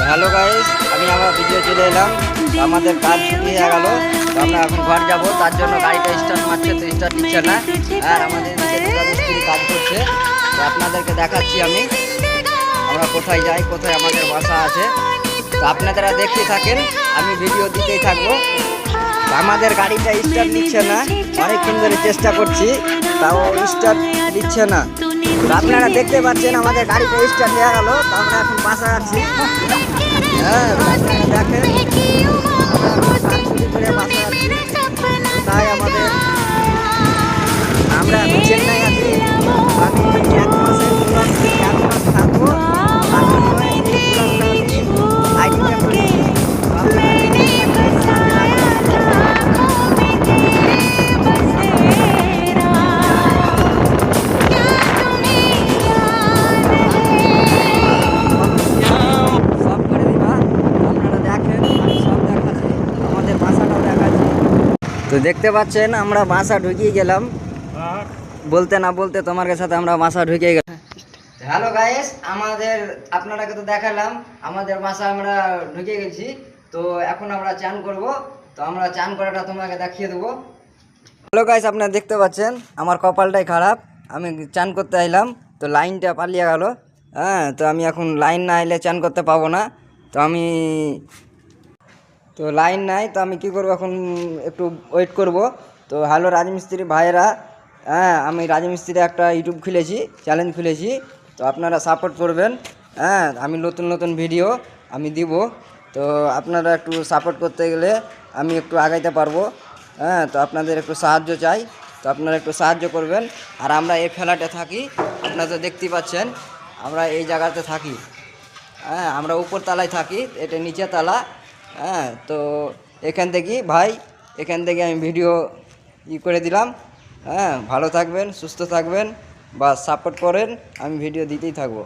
Hello guys, আমি আমার video চলে এলাম। আমাদের কাজ শুরু হয়ে গেল, তো আমরা এখন ঘর যাব। তার জন্য গাড়িটা স্টার্ট মারছে, তো স্টার্ট দিচ্ছে না। আর আমাদের মিস্ত্রি কাজ করছে, তো আপনাদেরকে দেখাচ্ছি আমি আমরা কোথায় যাই, কোথায় আমাদের বাসা আছে। তো আপনারা দেখতে থাকেন, আমি ভিডিও দিতেই থাকবো। আমাদের গাড়িটা স্টার্ট দিচ্ছে না, অনেকক্ষণ ধরে চেষ্টা করছি, তাও স্টার্ট দিচ্ছে না। তো আপনারা দেখতে পাচ্ছেন আমাদের গাড়িটা স্টার্ট হয়ে গেল, তো আমরা এখন বাসা আছি। হ্যাঁ, দেখেন করে বাসা আছি। তাই আমরা এখন চেন্নাই আছি। আমি এক মাস থাকবো, আইডিটা করে তো দেখতে পাচ্ছেন আমরা বাসা ঢুকিয়ে গেলাম। বলতে না বলতে তোমার সাথে আমরা বাসা ঢুকিয়ে গেলাম। হ্যালো গাইস, আপনারাকে তো দেখালাম আমাদের বাসা আমরা ঢুকে গেছি। তো এখন আমরা চান করব, তো আমরা চান করাটা তোমাকে দেখিয়ে দেবো। হ্যালো গাইস, আপনারা দেখতে পাচ্ছেন আমার কপালটাই খারাপ, আমি চান করতে আইলাম, তো লাইনটা পালিয়ে গেল। হ্যাঁ, তো আমি এখন লাইন না এলে চান করতে পাবো না। তো লাইন নাই, তো আমি কী করবো, এখন একটু ওয়েট করব। তো হ্যালো রাজমিস্ত্রি ভাইয়েরা, হ্যাঁ আমি রাজমিস্ত্রি একটা ইউটিউব খুলেছি, চ্যালেঞ্জ খুলেছি, তো আপনারা সাপোর্ট করবেন। হ্যাঁ, আমি নতুন নতুন ভিডিও আমি দিব, তো আপনারা একটু সাপোর্ট করতে গেলে আমি একটু আগাইতে পারবো। হ্যাঁ, তো আপনাদের একটু সাহায্য চাই, তো আপনারা একটু সাহায্য করবেন। আর আমরা এই ফ্ল্যাটে থাকি, আপনারা তো দেখতেই পাচ্ছেন আমরা এই জায়গাতে থাকি। হ্যাঁ, আমরা উপর তলায় থাকি, এটা নিচে তলা। হ্যাঁ, তো এখান থেকে আমি ভিডিও করে দিলাম। হ্যাঁ, ভালো থাকবেন, সুস্থ থাকবেন, বা সাপোর্ট করেন, আমি ভিডিও দিতেই থাকবো।